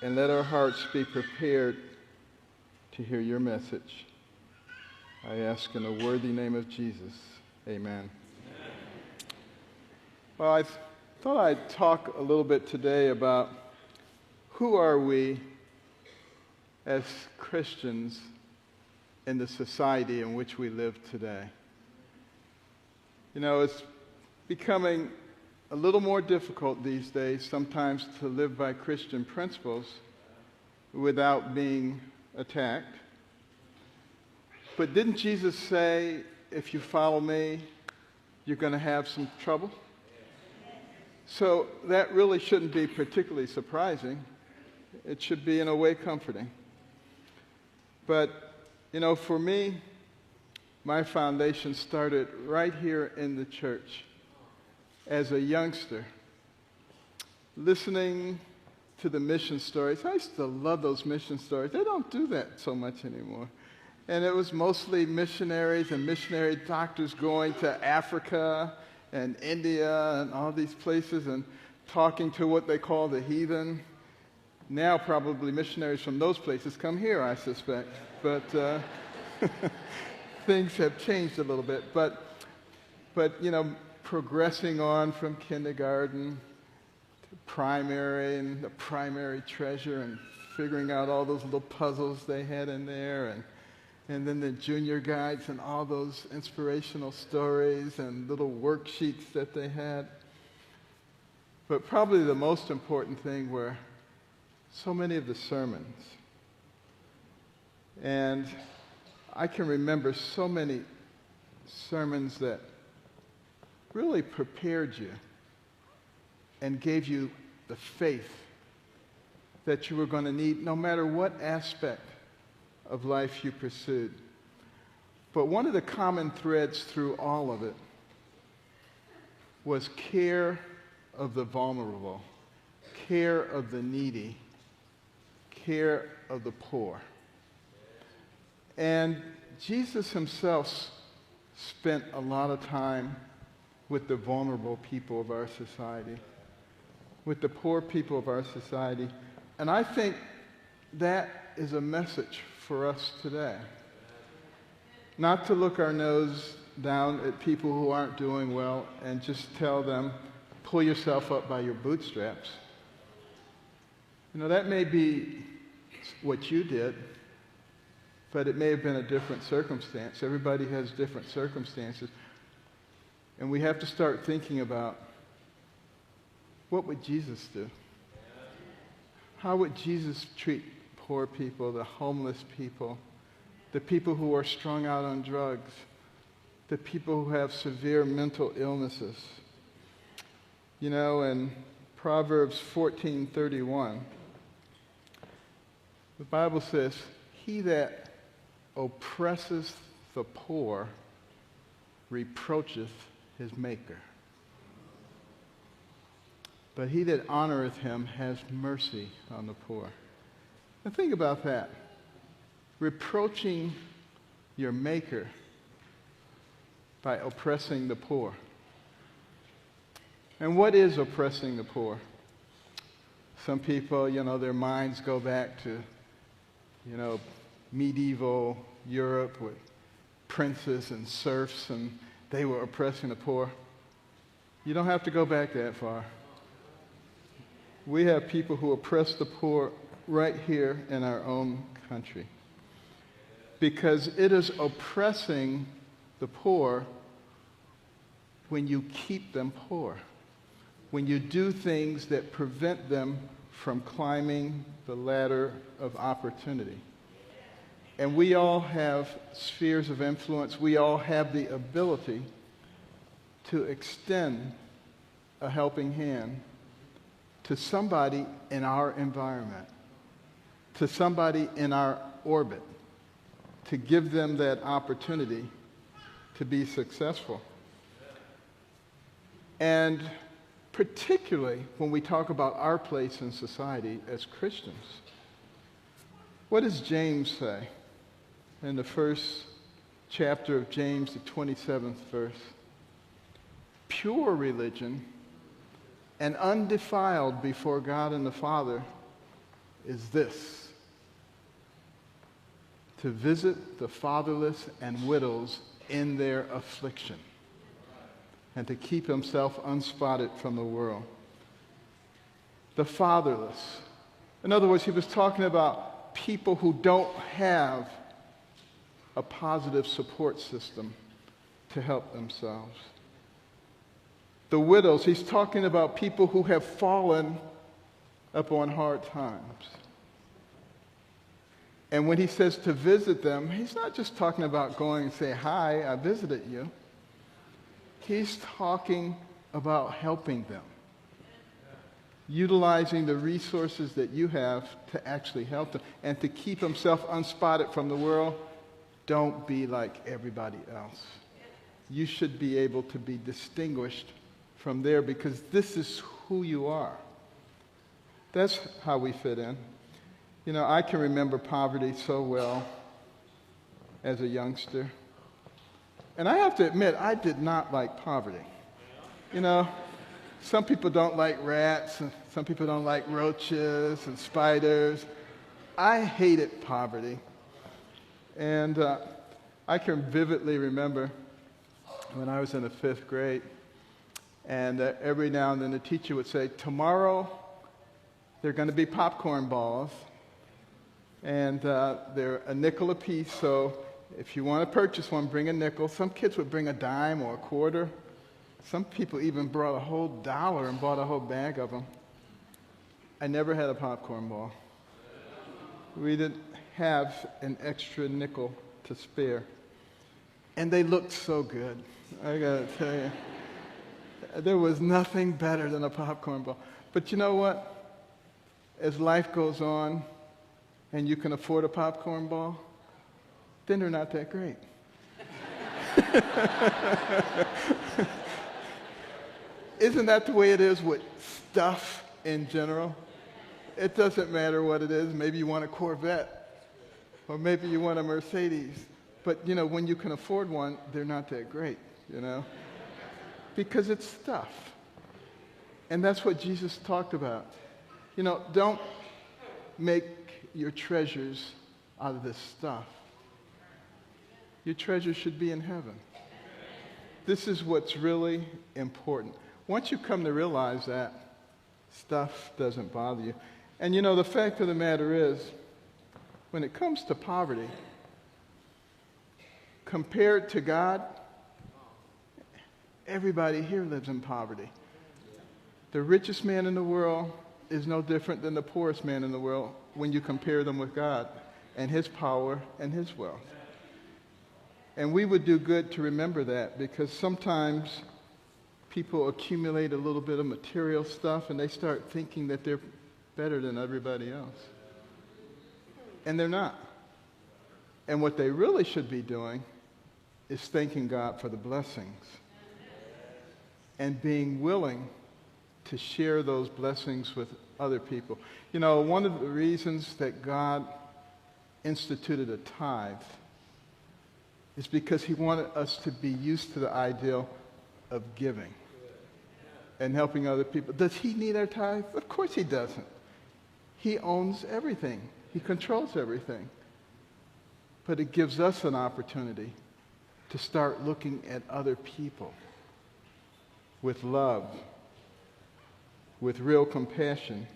and let our hearts be prepared to hear your message. I ask in the worthy name of Jesus. Amen. Well, I thought I'd talk a little bit today about who are we as Christians in the society in which we live today. You know, it's becoming a little more difficult these days sometimes to live by Christian principles without being attacked. But didn't Jesus say, if you follow me, you're going to have some trouble? So that really shouldn't be particularly surprising. It should be, in a way, comforting. But, you know, for me, my foundation started right here in the church as a youngster, listening to the mission stories. I used to love those mission stories. They don't do that so much anymore. And it was mostly missionaries and missionary doctors going to Africa and India and all these places and talking to what they call the heathen. Now probably missionaries from those places come here, I suspect. But things have changed a little bit. But you know, progressing on from kindergarten to primary and the primary treasure and figuring out all those little puzzles they had in there and then the junior guides and all those inspirational stories and little worksheets that they had. But probably the most important thing were so many of the sermons. And I can remember so many sermons that really prepared you and gave you the faith that you were going to need no matter what aspect of life you pursued. But one of the common threads through all of it was care of the vulnerable, care of the needy, care of the poor. And Jesus himself spent a lot of time with the vulnerable people of our society, with the poor people of our society. And I think that is a message for us today. Not to look our nose down at people who aren't doing well and just tell them, pull yourself up by your bootstraps. You know, that may be what you did, but it may have been a different circumstance. Everybody has different circumstances. And we have to start thinking about, what would Jesus do? How would Jesus treat poor people, the homeless people, the people who are strung out on drugs, the people who have severe mental illnesses? You know, in Proverbs 14:31, the Bible says, he that oppresseth the poor reproacheth his maker. But he that honoreth him has mercy on the poor. Now think about that. Reproaching your maker by oppressing the poor. And what is oppressing the poor? Some people, you know, their minds go back to, you know, medieval Europe with princes and serfs, and they were oppressing the poor. You don't have to go back that far. We have people who oppress the poor right here in our own country. Because it is oppressing the poor when you keep them poor, when you do things that prevent them from climbing the ladder of opportunity. And we all have spheres of influence. We all have the ability to extend a helping hand to somebody in our environment, to somebody in our orbit, to give them that opportunity to be successful. And particularly when we talk about our place in society as Christians, what does James say in the first chapter of James, the 27th verse? Pure religion and undefiled before God and the Father is this: to visit the fatherless and widows in their affliction, and to keep himself unspotted from the world. The fatherless. In other words, he was talking about people who don't have a positive support system to help themselves. The widows, he's talking about people who have fallen upon hard times. And when he says to visit them, he's not just talking about going and say, "Hi, I visited you." He's talking about helping them, utilizing the resources that you have to actually help them, and to keep himself unspotted from the world. Don't be like everybody else. You should be able to be distinguished from there, because this is who you are. That's how we fit in. You know, I can remember poverty so well as a youngster. And I have to admit, I did not like poverty. You know, some people don't like rats, and some people don't like roaches and spiders. I hated poverty. And I can vividly remember when I was in the 5th grade, and every now and then the teacher would say, "Tomorrow there are going to be popcorn balls, and they're a nickel a piece, so if you want to purchase one, bring a nickel." Some kids would bring a dime or a quarter. Some people even brought a whole dollar and bought a whole bag of them. I never had a popcorn ball. We didn't have an extra nickel to spare. And they looked so good. I gotta tell you, there was nothing better than a popcorn ball. But you know what? As life goes on and you can afford a popcorn ball, then they're not that great. Isn't that the way it is with stuff in general? It doesn't matter what it is. Maybe you want a Corvette, or maybe you want a Mercedes. But, you know, when you can afford one, they're not that great, you know, because it's stuff. And that's what Jesus talked about. You know, don't make your treasures out of this stuff. Your treasure should be in heaven. This is what's really important. Once you come to realize that, stuff doesn't bother you. And you know, the fact of the matter is, when it comes to poverty, compared to God, everybody here lives in poverty. The richest man in the world is no different than the poorest man in the world when you compare them with God and his power and his wealth. And we would do good to remember that, because sometimes people accumulate a little bit of material stuff and they start thinking that they're better than everybody else. And they're not. And what they really should be doing is thanking God for the blessings and being willing to share those blessings with other people. You know, one of the reasons that God instituted a tithe is because he wanted us to be used to the ideal of giving and helping other people. Does he need our tithe? Of course he doesn't. He owns everything. He controls everything. But it gives us an opportunity to start looking at other people with love, with real compassion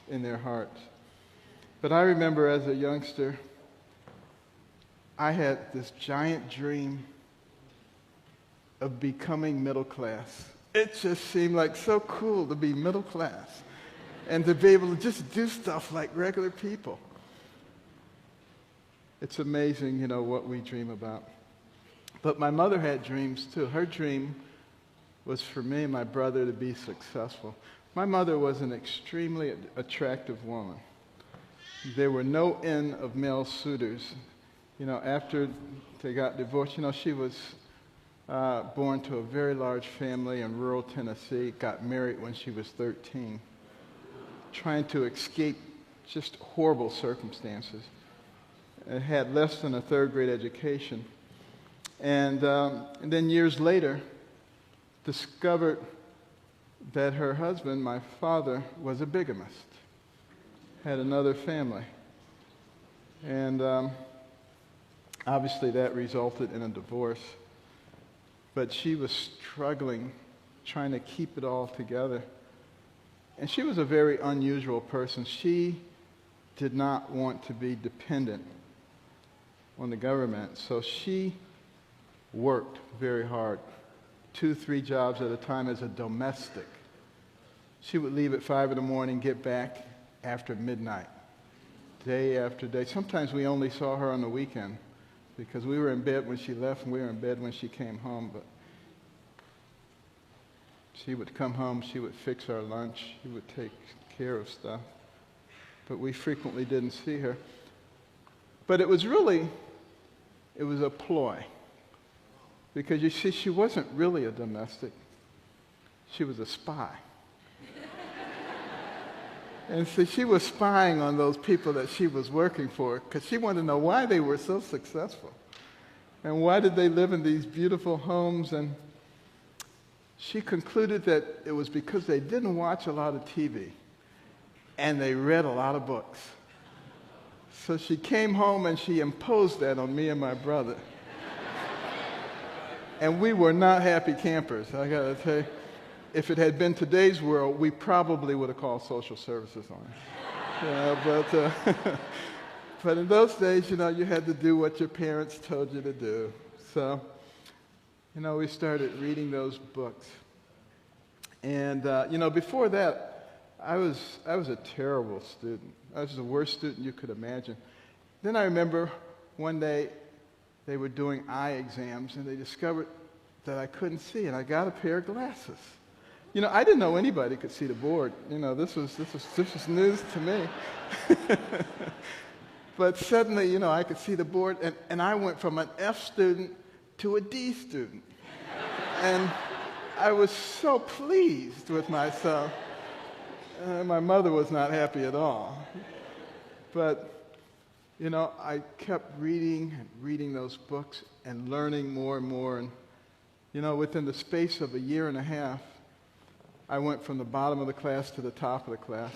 in their hearts. But I remember as a youngster, I had this giant dream of becoming middle class. It just seemed like so cool to be middle class and to be able to just do stuff like regular people. It's amazing, you know, what we dream about. But my mother had dreams too. Her dream was for me and my brother to be successful. My mother was an extremely attractive woman. There were no end of male suitors. You know, after they got divorced, you know, she was born to a very large family in rural Tennessee, got married when she was 13, trying to escape just horrible circumstances. And had less than a third grade education. And then years later, discovered that her husband, my father, was a bigamist. had another family. And obviously that resulted in a divorce. But she was struggling, trying to keep it all together. And she was a very unusual person. She did not want to be dependent on the government, so she worked very hard, 2, 3 jobs at a time as a domestic. She would leave at 5 in the morning, get back after midnight, day after day. Sometimes we only saw her on the weekend because we were in bed when she left and we were in bed when she came home. But she would come home, she would fix our lunch, she would take care of stuff. But we frequently didn't see her. But it was a ploy. Because you see, she wasn't really a domestic. She was a spy. And so she was spying on those people that she was working for because she wanted to know why they were so successful. And why did they live in these beautiful homes? And she concluded that it was because they didn't watch a lot of TV and they read a lot of books. So she came home and she imposed that on me and my brother. And we were not happy campers, I gotta tell you. If it had been today's world, we probably would have called social services on it. But in those days, you had to do what your parents told you to do. So, we started reading those books. And, before that, I was a terrible student. I was the worst student you could imagine. Then I remember one day they were doing eye exams, and they discovered that I couldn't see, and I got a pair of glasses. I didn't know anybody could see the board. This was news to me. But suddenly, I could see the board, and I went from an F student to a D student. And I was so pleased with myself. My mother was not happy at all. But, I kept reading and reading those books and learning more and more. And, within the space of a year and a half, I went from the bottom of the class to the top of the class.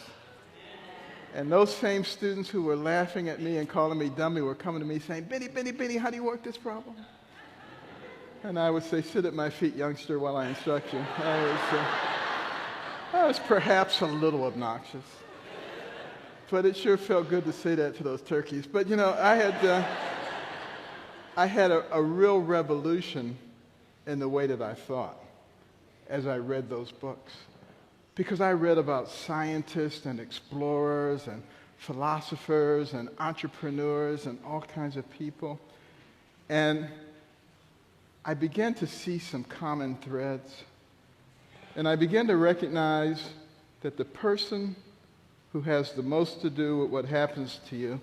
And those same students who were laughing at me and calling me dummy were coming to me saying, Benny, how do you work this problem? And I would say, sit at my feet, youngster, while I instruct you. I was perhaps a little obnoxious. But it sure felt good to say that to those turkeys. But, I had a real revolution in the way that I thought as I read those books. Because I read about scientists and explorers and philosophers and entrepreneurs and all kinds of people. And I began to see some common threads. And I began to recognize that the person who has the most to do with what happens to you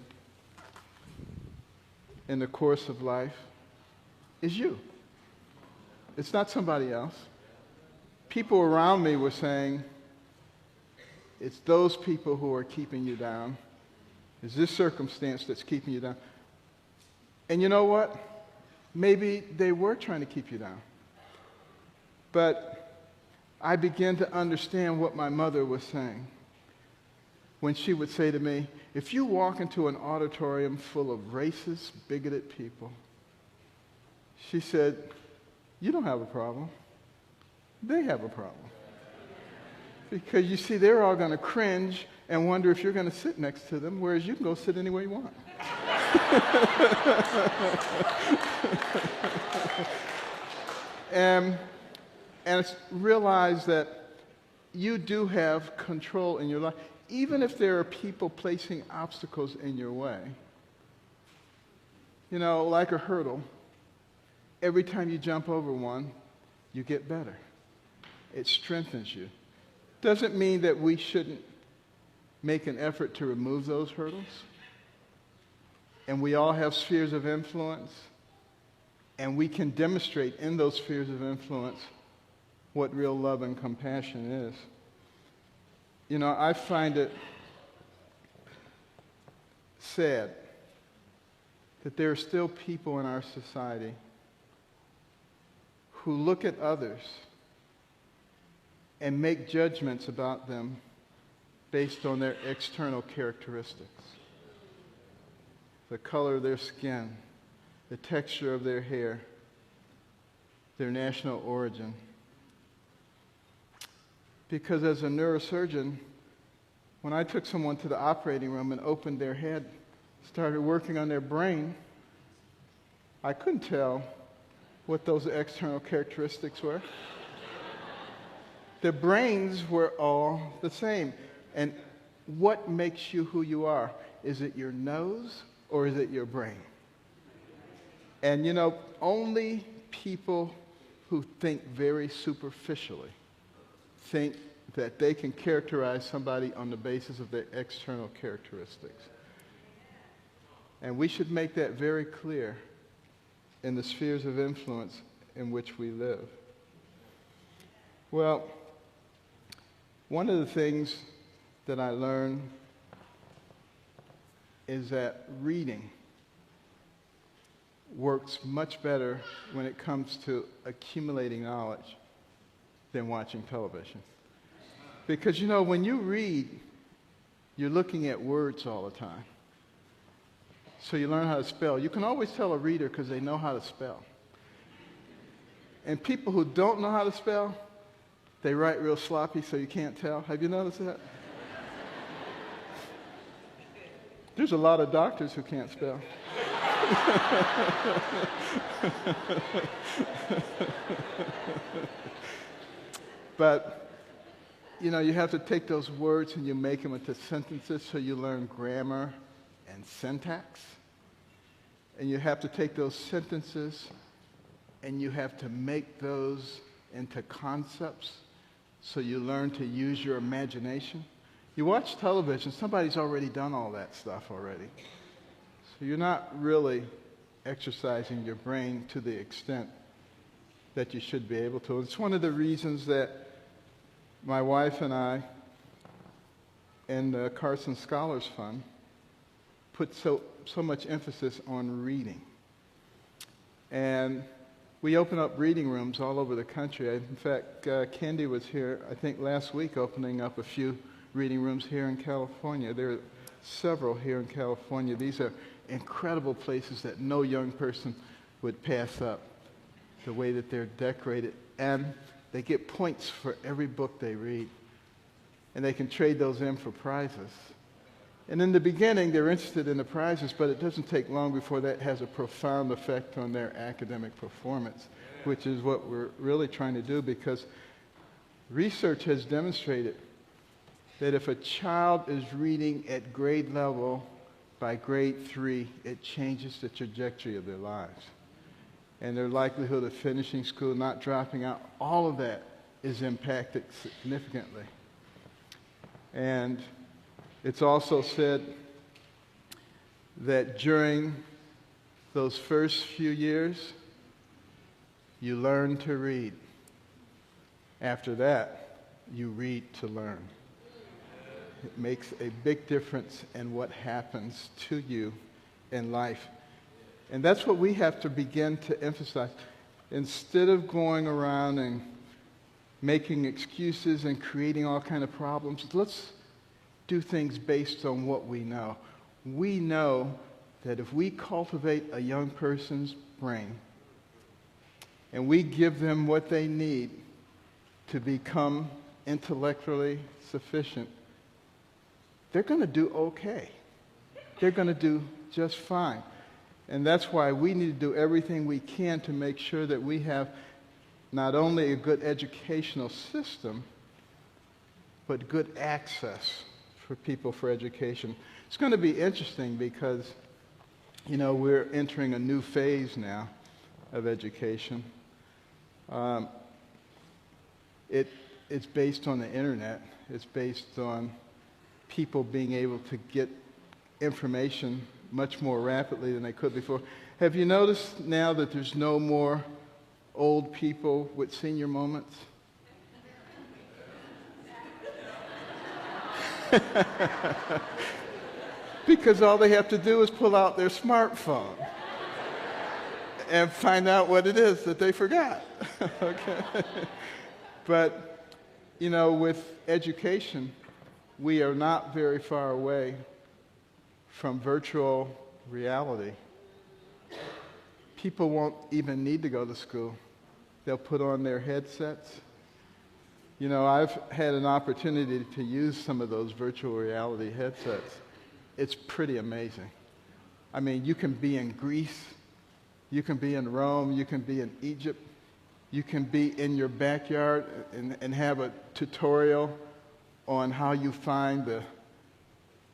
in the course of life is you. It's not somebody else. People around me were saying, it's those people who are keeping you down. It's this circumstance that's keeping you down. And you know what? Maybe they were trying to keep you down. But I began to understand what my mother was saying when she would say to me, if you walk into an auditorium full of racist, bigoted people, she said, you don't have a problem. They have a problem. Because you see, they're all going to cringe and wonder if you're going to sit next to them, whereas you can go sit anywhere you want. and realize that you do have control in your life. Even if there are people placing obstacles in your way, like a hurdle, every time you jump over one, you get better. It strengthens you. Doesn't mean that we shouldn't make an effort to remove those hurdles. And we all have spheres of influence, and we can demonstrate in those spheres of influence what real love and compassion is. I find it sad that there are still people in our society who look at others and make judgments about them based on their external characteristics. The color of their skin, the texture of their hair, their national origin. Because as a neurosurgeon, when I took someone to the operating room and opened their head, started working on their brain, I couldn't tell what those external characteristics were. Their brains were all the same. And what makes you who you are? Is it your nose or is it your brain? And you know, only people who think very superficially think that they can characterize somebody on the basis of their external characteristics. And we should make that very clear in the spheres of influence in which we live. Well, one of the things that I learned is that reading works much better when it comes to accumulating knowledge than watching television. Because, you know, when you read, you're looking at words all the time. So you learn how to spell. You can always tell a reader because they know how to spell. And people who don't know how to spell, they write real sloppy so you can't tell. Have you noticed that? There's a lot of doctors who can't spell. But, you know, you have to take those words and you make them into sentences so you learn grammar and syntax. And you have to take those sentences and you have to make those into concepts so you learn to use your imagination. You watch television, somebody's already done all that stuff already. So you're not really exercising your brain to the extent that you should be able to. It's one of the reasons that my wife and I and the Carson Scholars Fund put so much emphasis on reading. And we open up reading rooms all over the country. In fact, Candy was here, I think, last week opening up a few reading rooms here in California. There are several here in California. These are incredible places that no young person would pass up, the way that they're decorated. And they get points for every book they read. And they can trade those in for prizes. And in the beginning, they're interested in the prizes, but it doesn't take long before that has a profound effect on their academic performance, which is what we're really trying to do, because research has demonstrated that if a child is reading at grade level, by grade 3, it changes the trajectory of their lives. And their likelihood of finishing school, not dropping out, all of that is impacted significantly. And it's also said that during those first few years, you learn to read. After that, you read to learn. It makes a big difference in what happens to you in life. And that's what we have to begin to emphasize. Instead of going around and making excuses and creating all kinds of problems, let's do things based on what we know. We know that if we cultivate a young person's brain and we give them what they need to become intellectually sufficient, they're going to do okay. They're going to do just fine. And that's why we need to do everything we can to make sure that we have not only a good educational system, but good access for people for education. It's going to be interesting because, you know, we're entering a new phase now of education. It's based on the internet. It's based on people being able to get information much more rapidly than they could before. Have you noticed now that there's no more old people with senior moments? Because all they have to do is pull out their smartphone and find out what it is that they forgot. Okay? But, you know, with education, we are not very far away from virtual reality. People won't even need to go to school. They'll put on their headsets. You know, I've had an opportunity to use some of those virtual reality headsets. It's pretty amazing. I mean, you can be in Greece, you can be in Rome, you can be in Egypt, you can be in your backyard and have a tutorial on how you find the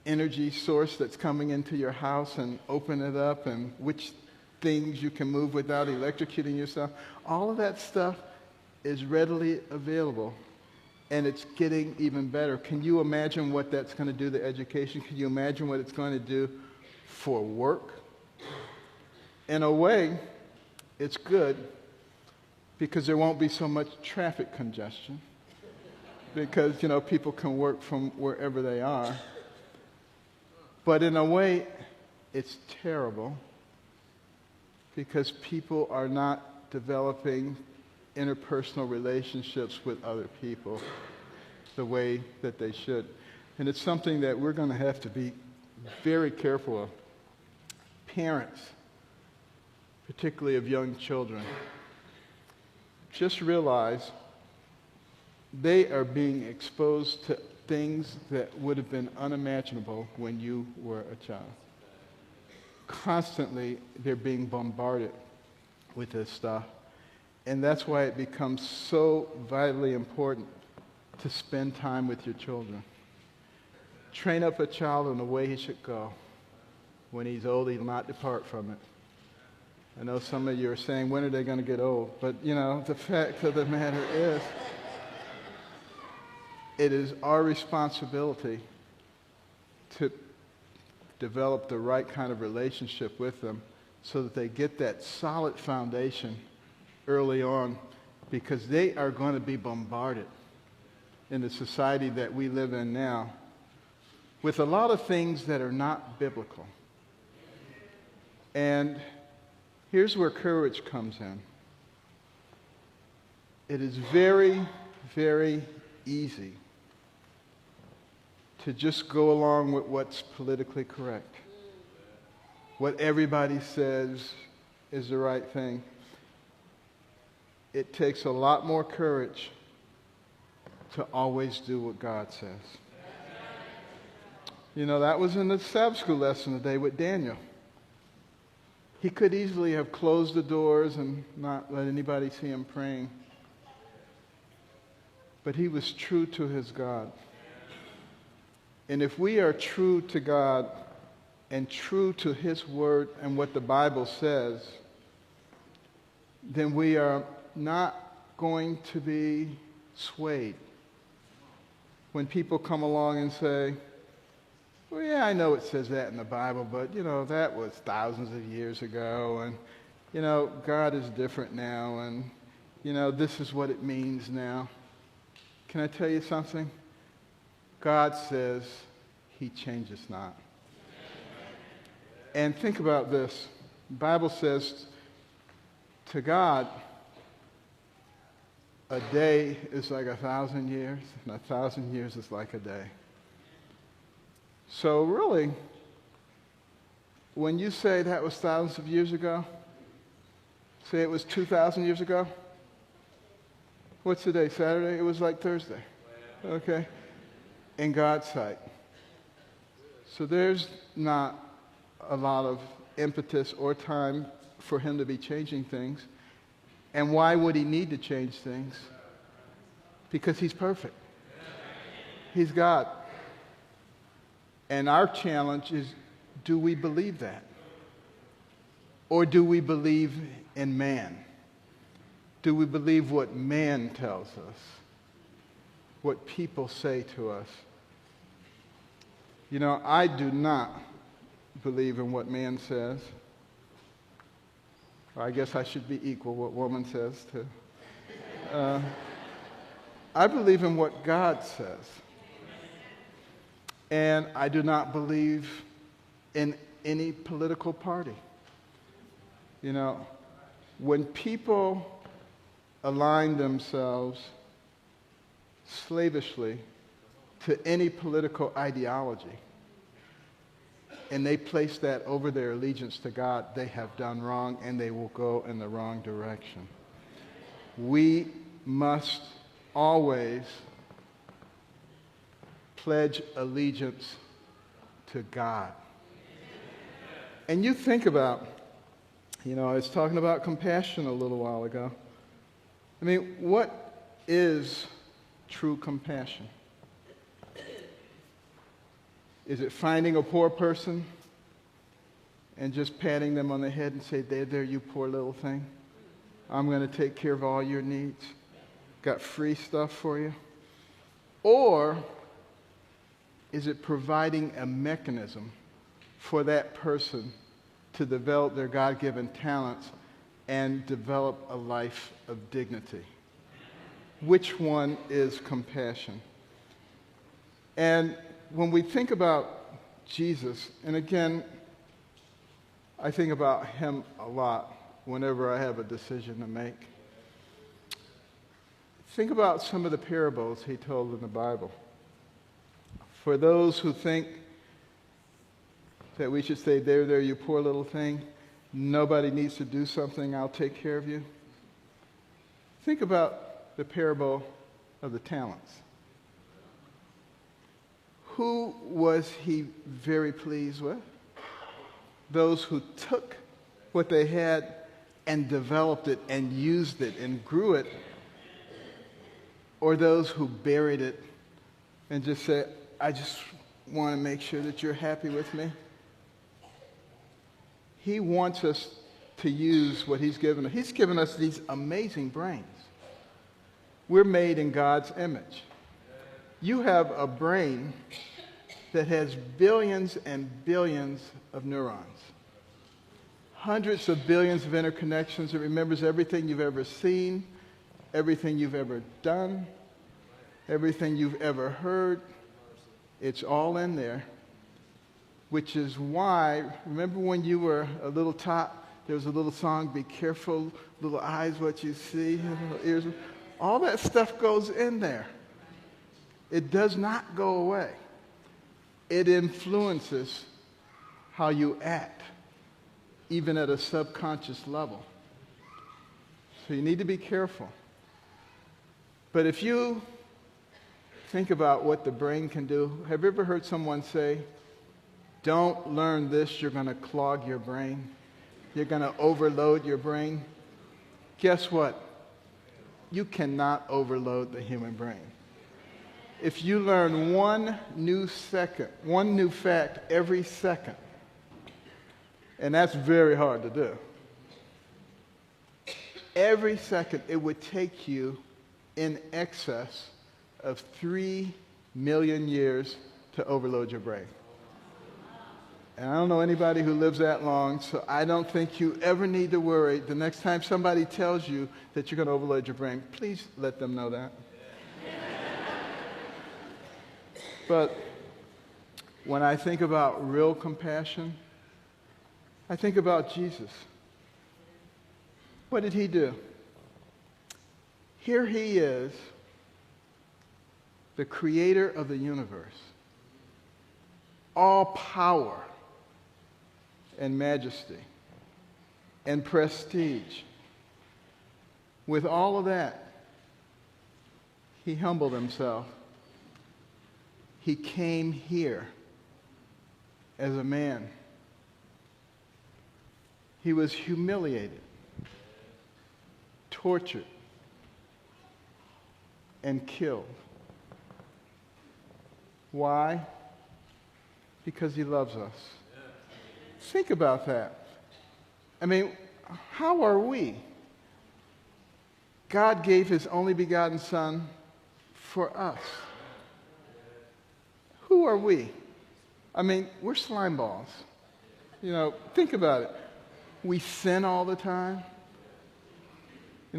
energy source that's coming into your house and open it up, and which things you can move without electrocuting yourself. All of that stuff is readily available, and it's getting even better. Can you imagine what that's going to do to education? Can you imagine what it's going to do for work? In a way, it's good because there won't be so much traffic congestion, because, you know, people can work from wherever they are. But in a way, it's terrible because people are not developing interpersonal relationships with other people the way that they should. And it's something that we're going to have to be very careful of. Parents, particularly of young children, just realize they are being exposed to things that would have been unimaginable when you were a child. Constantly, they're being bombarded with this stuff. And that's why it becomes so vitally important to spend time with your children. Train up a child in the way he should go. When he's old, he'll not depart from it. I know some of you are saying, when are they going to get old? But, you know, the fact of the matter is, it is our responsibility to develop the right kind of relationship with them so that they get that solid foundation early on, because they are going to be bombarded in the society that we live in now with a lot of things that are not biblical. And here's where courage comes in. It is very, very easy to just go along with what's politically correct, what everybody says is the right thing. It takes a lot more courage to always do what God says. You know, that was in the Sabbath school lesson today with Daniel. He could easily have closed the doors and not let anybody see him praying. But he was true to his God. And if we are true to God and true to his word and what the Bible says, then we are not going to be swayed when people come along and say, well, yeah, I know it says that in the Bible, but, you know, that was thousands of years ago, and, you know, God is different now, and, you know, this is what it means now. Can I tell you something? God says he changes not. And think about this. The Bible says to God, a day is like 1,000 years, and 1,000 years is like a day. So really, when you say that was thousands of years ago, say it was 2,000 years ago, what's today, Saturday? It was like Thursday, okay, in God's sight. So there's not a lot of impetus or time for him to be changing things. And why would he need to change things? Because he's perfect. He's God. And our challenge is, do we believe that? Or do we believe in man? Do we believe what man tells us? What people say to us? You know, I do not believe in what man says. I guess I should be equal what woman says too. I believe in what God says. And I do not believe in any political party. You know, when people align themselves slavishly to any political ideology, and they place that over their allegiance to God, they have done wrong and they will go in the wrong direction. We must always pledge allegiance to God. And you think about, I was talking about compassion a little while ago. I mean, what is true compassion? Is it finding a poor person and just patting them on the head and say, there, you poor little thing. I'm going to take care of all your needs. Got free stuff for you? Or is it providing a mechanism for that person to develop their God-given talents and develop a life of dignity? Which one is compassion? And when we think about Jesus, and again, I think about him a lot whenever I have a decision to make. Think about some of the parables he told in the Bible. For those who think that we should say, there, you poor little thing, nobody needs to do something, I'll take care of you. Think about the parable of the talents. Who was he very pleased with? Those who took what they had and developed it and used it and grew it, or those who buried it and just said, I just want to make sure that you're happy with me? He wants us to use what he's given us. He's given us these amazing brains. We're made in God's image. You have a brain that has billions and billions of neurons. Hundreds of billions of interconnections. It remembers everything you've ever seen, everything you've ever done, everything you've ever heard. It's all in there, which is why, remember when you were a little tot, there was a little song, be careful, little eyes, what you see, little ears. All that stuff goes in there. It does not go away. It influences how you act, even at a subconscious level. So you need to be careful. But if you think about what the brain can do, have you ever heard someone say, don't learn this, you're going to clog your brain. You're going to overload your brain. Guess what? You cannot overload the human brain. If you learn one new fact every second, and that's very hard to do, every second it would take you in excess of 3 million years to overload your brain. And I don't know anybody who lives that long, so I don't think you ever need to worry. The next time somebody tells you that you're going to overload your brain, please let them know that. But when I think about real compassion, I think about Jesus. What did he do? Here he is, the creator of the universe, all power and majesty and prestige. With all of that, he humbled himself. He came here as a man. He was humiliated, tortured, and killed. Why? Because he loves us. Think about that. I mean, how are we? God gave his only begotten Son for us. Who are we? I mean, we're slime balls. Think about it. We sin all the time.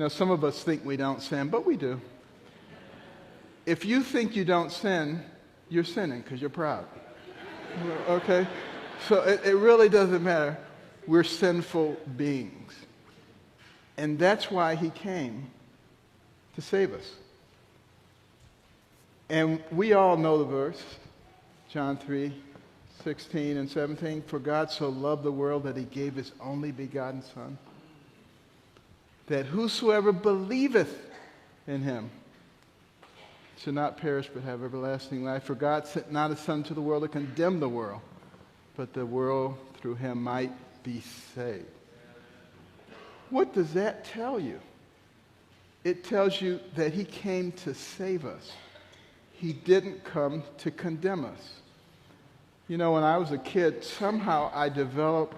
Some of us think we don't sin, but we do. If you think you don't sin, you're sinning because you're proud. Okay? So it really doesn't matter. We're sinful beings. And that's why he came to save us. And we all know the verse, John 3:16 and 17. For God so loved the world that he gave his only begotten Son, that whosoever believeth in him should not perish but have everlasting life. For God sent not his Son to the world to condemn the world, but the world through him might be saved. What does that tell you? It tells you that he came to save us. He didn't come to condemn us. You know, when I was a kid, somehow I developed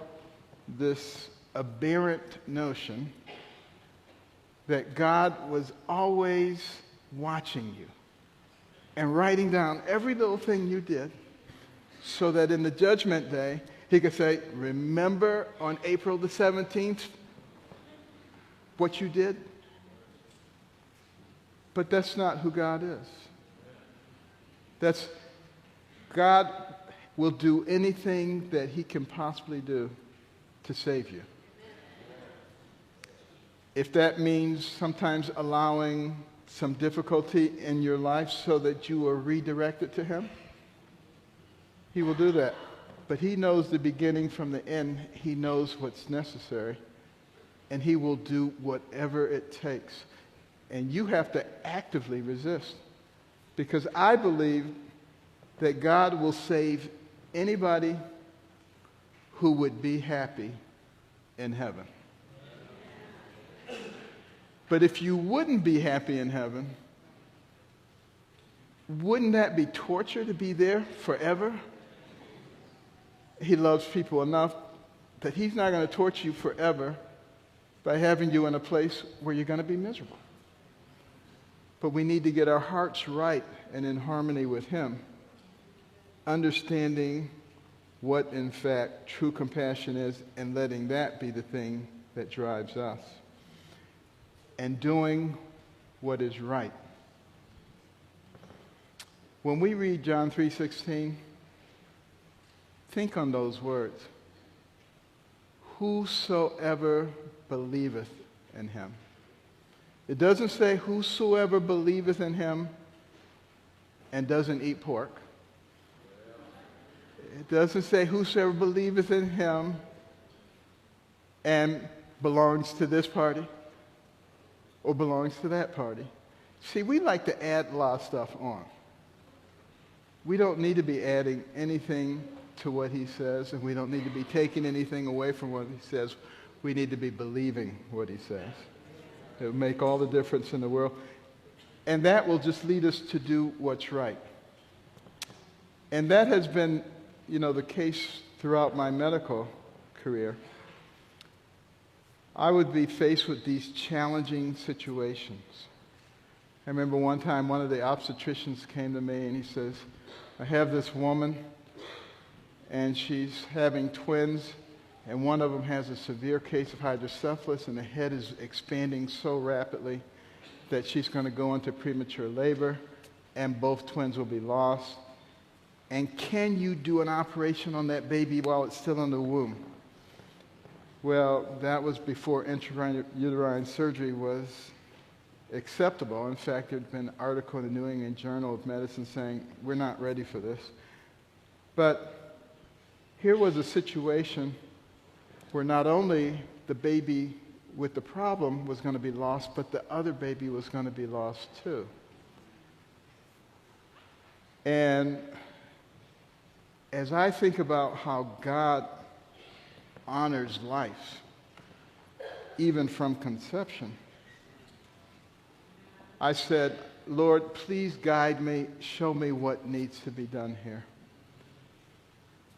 this aberrant notion that God was always watching you and writing down every little thing you did so that in the judgment day, he could say, remember on April the 17th what you did? But that's not who God is. God will do anything that he can possibly do to save you. If that means sometimes allowing some difficulty in your life so that you are redirected to him, he will do that. But he knows the beginning from the end. He knows what's necessary. And he will do whatever it takes. And you have to actively resist. Because I believe that God will save anybody who would be happy in heaven. But if you wouldn't be happy in heaven, wouldn't that be torture to be there forever? He loves people enough that he's not going to torture you forever by having you in a place where you're going to be miserable. But we need to get our hearts right and in harmony with him, understanding what, in fact, true compassion is and letting that be the thing that drives us. And doing what is right. When we read John 3:16, think on those words. Whosoever believeth in him. It doesn't say whosoever believeth in him and doesn't eat pork. It doesn't say whosoever believeth in him and belongs to this party or belongs to that party. See, we like to add a lot of stuff on. We don't need to be adding anything to what he says, and we don't need to be taking anything away from what he says. We need to be believing what he says. It will make all the difference in the world. And that will just lead us to do what's right. And that has been, the case throughout my medical career. I would be faced with these challenging situations. I remember one time one of the obstetricians came to me and he says, I have this woman and she's having twins, and one of them has a severe case of hydrocephalus and the head is expanding so rapidly that she's going to go into premature labor and both twins will be lost. And can you do an operation on that baby while it's still in the womb? Well, that was before intrauterine surgery was acceptable. In fact, there had been an article in the New England Journal of Medicine saying, we're not ready for this. But here was a situation where not only the baby with the problem was going to be lost, but the other baby was going to be lost too. And as I think about how God honors life, even from conception, I said, Lord, please guide me, show me what needs to be done here.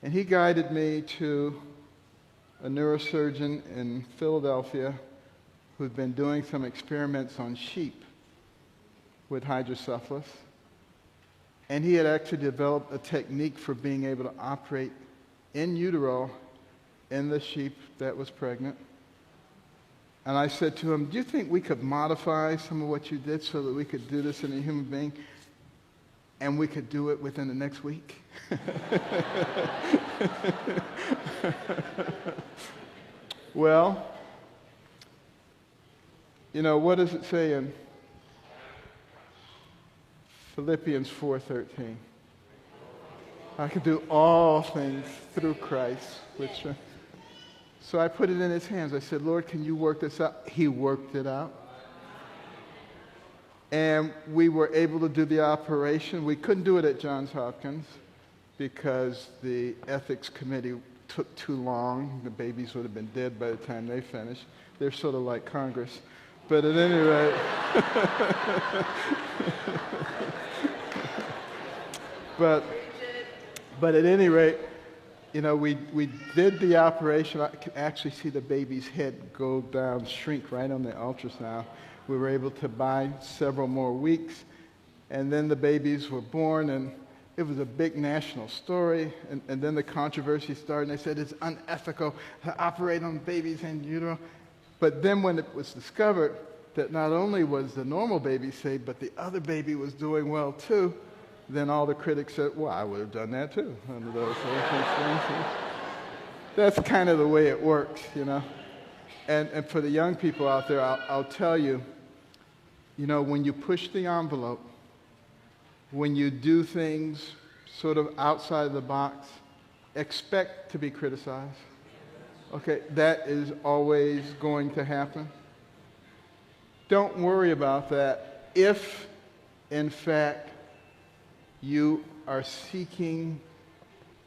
And he guided me to a neurosurgeon in Philadelphia who'd been doing some experiments on sheep with hydrocephalus. And he had actually developed a technique for being able to operate in utero in the sheep that was pregnant. And I said to him, do you think we could modify some of what you did so that we could do this in a human being and we could do it within the next week? Well, what does it say in Philippians 4:13. I can do all things through Christ, which... So I put it in his hands. I said, Lord, can you work this out? He worked it out. And we were able to do the operation. We couldn't do it at Johns Hopkins because the ethics committee took too long. The babies would have been dead by the time they finished. They're sort of like Congress. But at any rate... But at any rate, you know, we did the operation. I could actually see the baby's head go down, shrink right on the ultrasound. We were able to buy several more weeks, and then the babies were born, and it was a big national story. And then the controversy started, and they said it's unethical to operate on babies in utero. But then when it was discovered that not only was the normal baby saved, but the other baby was doing well too, then all the critics said, well, I would have done that too under those circumstances. That's kind of the way it works, you know. And for the young people out there, I'll tell you, you know, when you push the envelope, when you do things sort of outside of the box, expect to be criticized. Okay, that is always going to happen. Don't worry about that if, in fact, you are seeking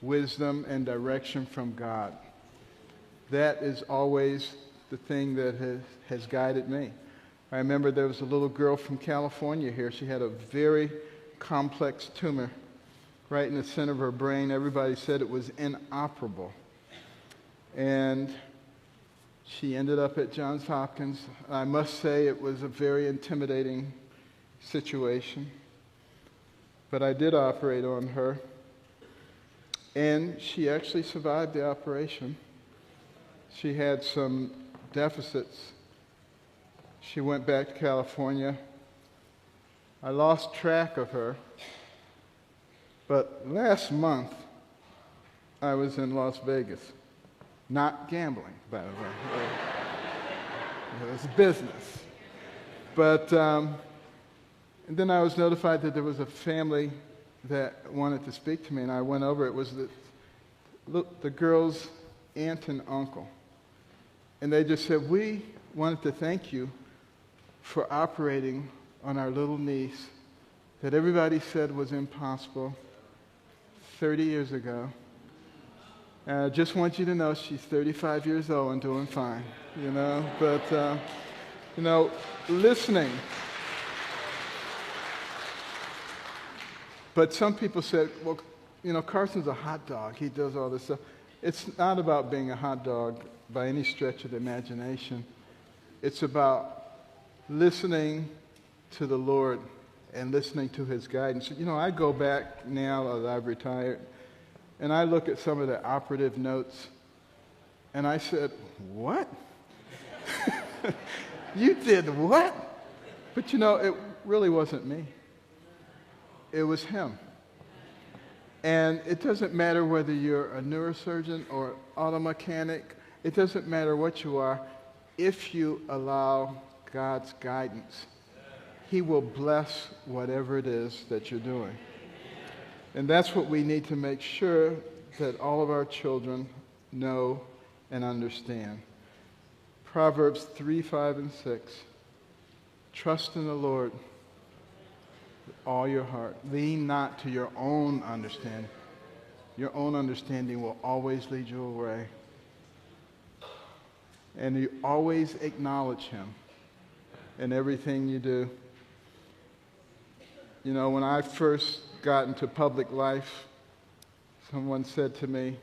wisdom and direction from God. That is always the thing that has guided me. I remember there was a little girl from California here. She had a very complex tumor right in the center of her brain. Everybody said it was inoperable. And she ended up at Johns Hopkins. I must say it was a very intimidating situation. But I did operate on her, and she actually survived the operation. She had some deficits. She went back to California. I lost track of her, but last month I was in Las Vegas, not gambling, by the way. It was business. But and then I was notified that there was a family that wanted to speak to me, and I went over. It was the girl's aunt and uncle. And they just said, we wanted to thank you for operating on our little niece that everybody said was impossible 30 years ago. And I just want you to know she's 35 years old and doing fine, you know. But, you know, listening. But some people said, well, you know, Carson's a hot dog. He does all this stuff. It's not about being a hot dog by any stretch of the imagination. It's about listening to the Lord and listening to his guidance. You know, I go back now that I've retired, and I look at some of the operative notes, and I said, what? You did what? But you know, it really wasn't me. It was him. And it doesn't matter whether you're a neurosurgeon or auto mechanic. It doesn't matter what you are. If you allow God's guidance, he will bless whatever it is that you're doing. And that's what we need to make sure that all of our children know and understand. Proverbs 3, 5, and 6. Trust in the Lord with all your heart. Lean not to your own understanding. Your own understanding will always lead you away. And you always acknowledge him in everything you do. You know, when I first got into public life, someone said to me,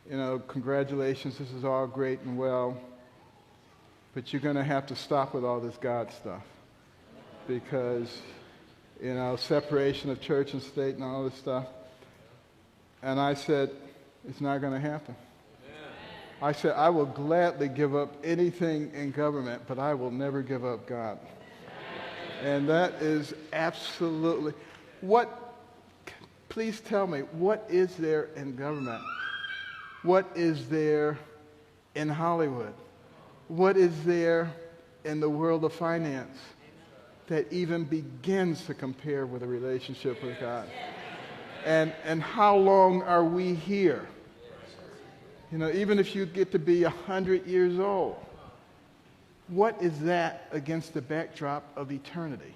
you know, congratulations, this is all great and well, but you're going to have to stop with all this God stuff because, you know, separation of church and state and all this stuff. And I said, it's not going to happen. I said, I will gladly give up anything in government, but I will never give up God. And that is absolutely... Please tell me, what is there in government? What is there in Hollywood? What is there in the world of finance? that even begins to compare with a relationship with God. And how long are we here? You know, even if you get to be 100 years old, what is that against the backdrop of eternity?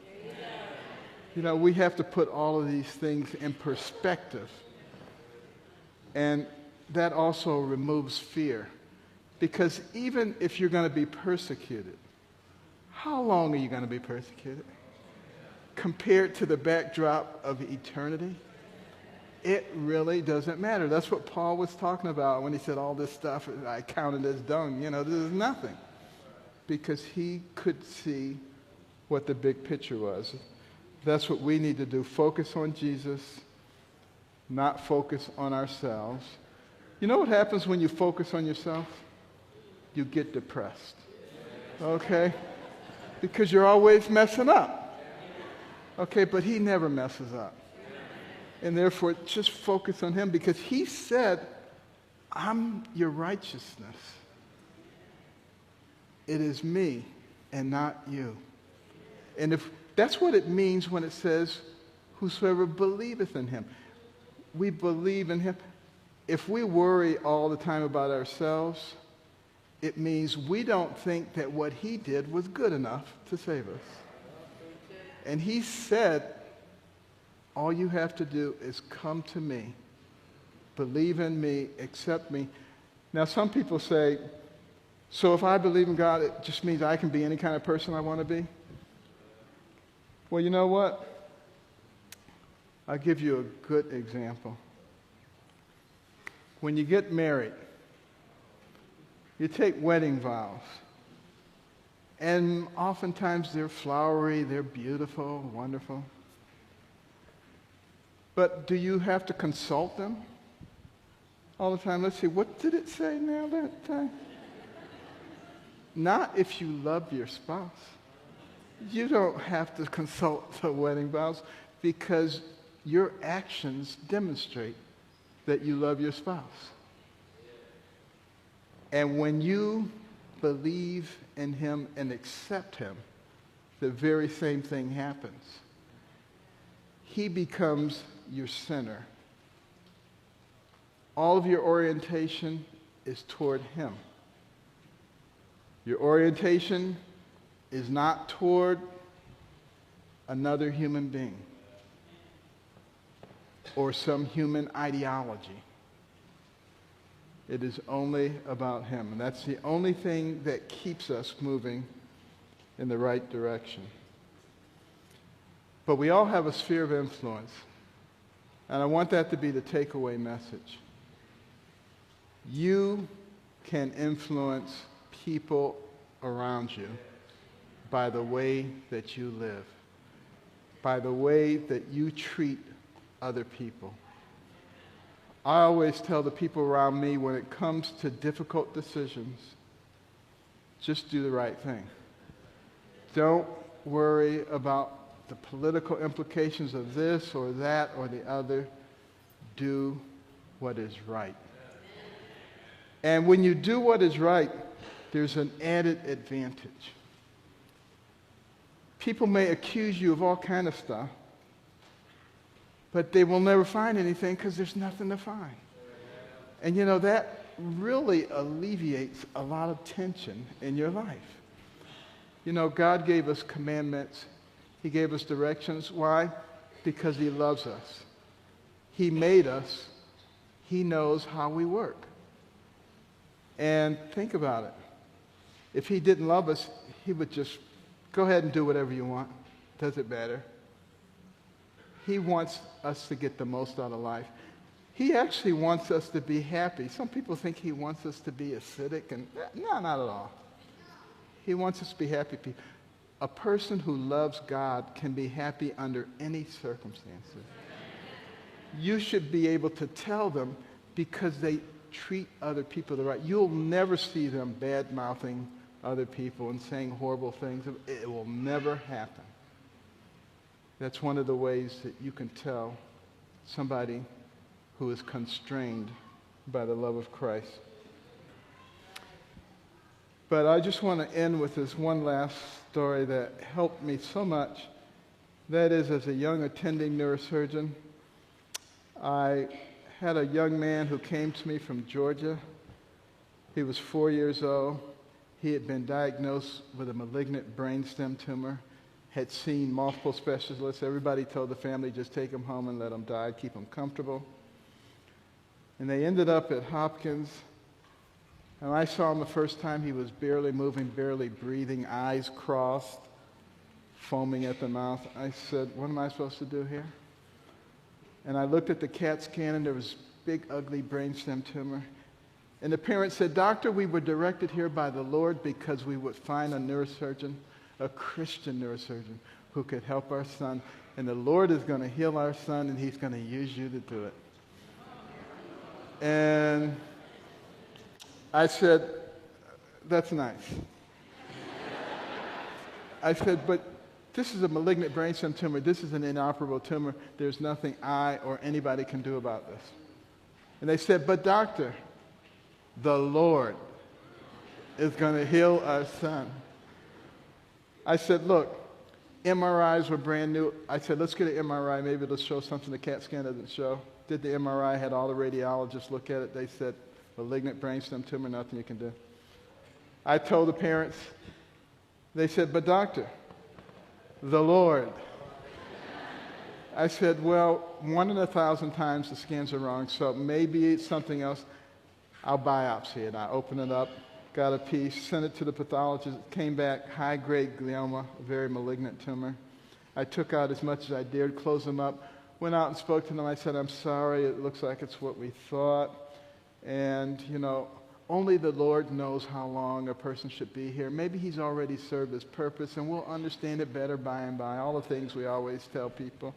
You know, we have to put all of these things in perspective. And that also removes fear. Because even if you're going to be persecuted, how long are you going to be persecuted? Compared to the backdrop of eternity, it really doesn't matter. That's what Paul was talking about when he said all this stuff, I counted as dung. You know, this is nothing. Because he could see what the big picture was. That's what we need to do. Focus on Jesus, not focus on ourselves. You know what happens when you focus on yourself? You get depressed. Okay? Because you're always messing up. Okay, but he never messes up. And therefore, just focus on him because he said, I'm your righteousness. It is me and not you. And if that's what it means when it says, whosoever believeth in him. We believe in him. If we worry all the time about ourselves, it means we don't think that what he did was good enough to save us. And he said, all you have to do is come to me, believe in me, accept me. Now, some people say, so if I believe in God, it just means I can be any kind of person I want to be? Well, you know what? I'll give you a good example. When you get married, you take wedding vows. And oftentimes they're flowery, they're beautiful, wonderful. But do you have to consult them all the time? Let's see, what did it say now that time? Not if you love your spouse. You don't have to consult the wedding vows because your actions demonstrate that you love your spouse. And when you believe in him and accept him, the very same thing happens. He becomes your center. All of your orientation is toward him. Your orientation is not toward another human being or some human ideology. It is only about him. And that's the only thing that keeps us moving in the right direction. But we all have a sphere of influence. And I want that to be the takeaway message. You can influence people around you by the way that you live, by the way that you treat other people. I always tell the people around me when it comes to difficult decisions, just do the right thing. Don't worry about the political implications of this or that or the other. Do what is right. And when you do what is right, there's an added advantage. People may accuse you of all kind of stuff, but they will never find anything because there's nothing to find. And you know, that really alleviates a lot of tension in your life. You know, God gave us commandments. He gave us directions. Why? Because he loves us. He made us. He knows how we work. And think about it. If he didn't love us, he would just go ahead and do whatever you want. Doesn't matter. He wants us to get the most out of life. He actually wants us to be happy. Some people think he wants us to be acidic, and no, not at all. He wants us to be happy people. A person who loves God can be happy under any circumstances. You should be able to tell them because they treat other people the right. You'll never see them bad-mouthing other people and saying horrible things. It will never happen. That's one of the ways that you can tell somebody who is constrained by the love of Christ. But I just want to end with this one last story that helped me so much. That is, as a young attending neurosurgeon, I had a young man who came to me from Georgia. He was 4 years old. He had been diagnosed with a malignant brainstem tumor, had seen multiple specialists. Everybody told the family, just take him home and let him die, keep him comfortable. And they ended up at Hopkins. And I saw him the first time. He was barely moving, barely breathing, eyes crossed, foaming at the mouth. I said, what am I supposed to do here? And I looked at the CAT scan, and there was a big, ugly brainstem tumor. And the parents said, Doctor, we were directed here by the Lord because we would find a neurosurgeon, a Christian neurosurgeon, who could help our son. And the Lord is going to heal our son, and he's going to use you to do it. And I said, that's nice. I said, but this is a malignant brainstem tumor. This is an inoperable tumor. There's nothing I or anybody can do about this. And they said, but doctor, the Lord is going to heal our son. I said, look, MRIs were brand new. I said, let's get an MRI. Maybe it'll show something the CAT scan doesn't show. Did the MRI, had all the radiologists look at it. They said, malignant brainstem tumor, nothing you can do. I told the parents. They said, but doctor, the Lord. I said, well, 1 in 1,000 times the scans are wrong, so maybe it's something else. I'll biopsy it. I opened it up, got a piece, sent it to the pathologist. It came back high-grade glioma, a very malignant tumor. I took out as much as I dared, closed them up, went out and spoke to them. I said, I'm sorry, it looks like it's what we thought. And, you know, only the Lord knows how long a person should be here. Maybe he's already served his purpose, and we'll understand it better by and by, all the things we always tell people.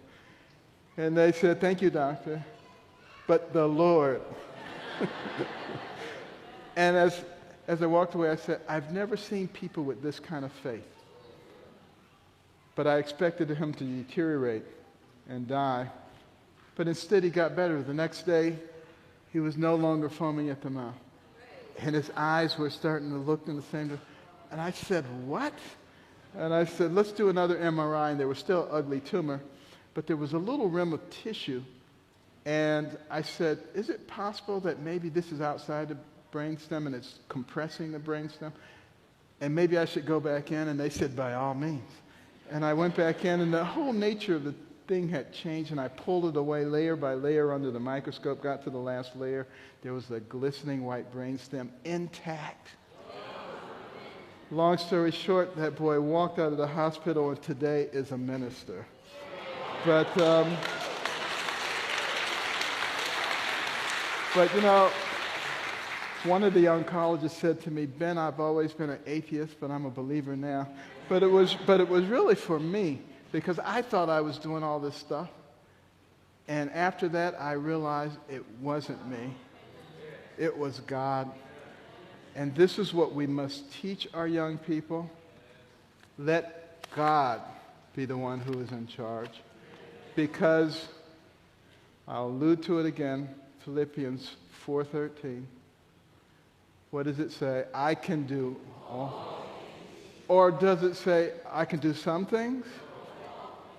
And they said, thank you, doctor, but the Lord. And as I walked away, I said, I've never seen people with this kind of faith. But I expected him to deteriorate and die. But instead, he got better. The next day, he was no longer foaming at the mouth. And his eyes were starting to look in the same direction. And I said, what? And I said, let's do another MRI. And there was still an ugly tumor, but there was a little rim of tissue. And I said, is it possible that maybe this is outside the brainstem and it's compressing the brainstem? And maybe I should go back in? And they said, by all means. And I went back in, and the whole nature of the thing had changed, and I pulled it away layer by layer under the microscope, got to the last layer. There was a glistening white brainstem intact. Long story short, that boy walked out of the hospital and today is a minister. But you know, one of the oncologists said to me, Ben, I've always been an atheist, but I'm a believer now. But it was really for me, because I thought I was doing all this stuff. And after that, I realized it wasn't me. It was God. And this is what we must teach our young people. Let God be the one who is in charge. Because, I'll allude to it again, Philippians 4:13. What does it say? I can do all. Or does it say, I can do some things?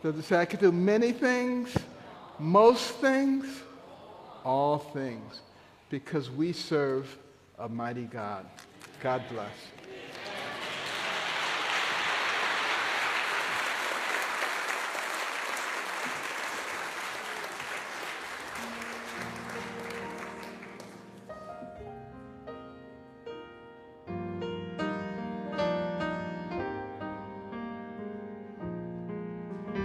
Does it say, I can do many things? Most things? All things. Because we serve a mighty God. God bless.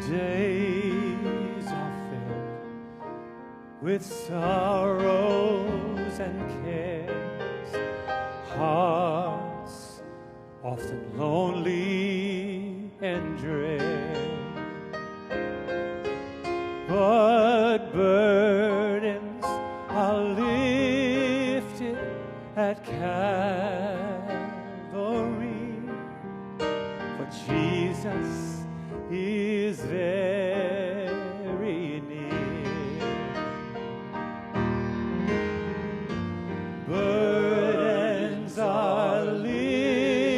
Days are filled with sorrows and cares, hearts often lonely and dread, but burdens are lifted at Calvary, for Jesus is very near. Burdens are lifted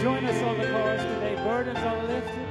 Join us on the chorus today. Burdens are lifted.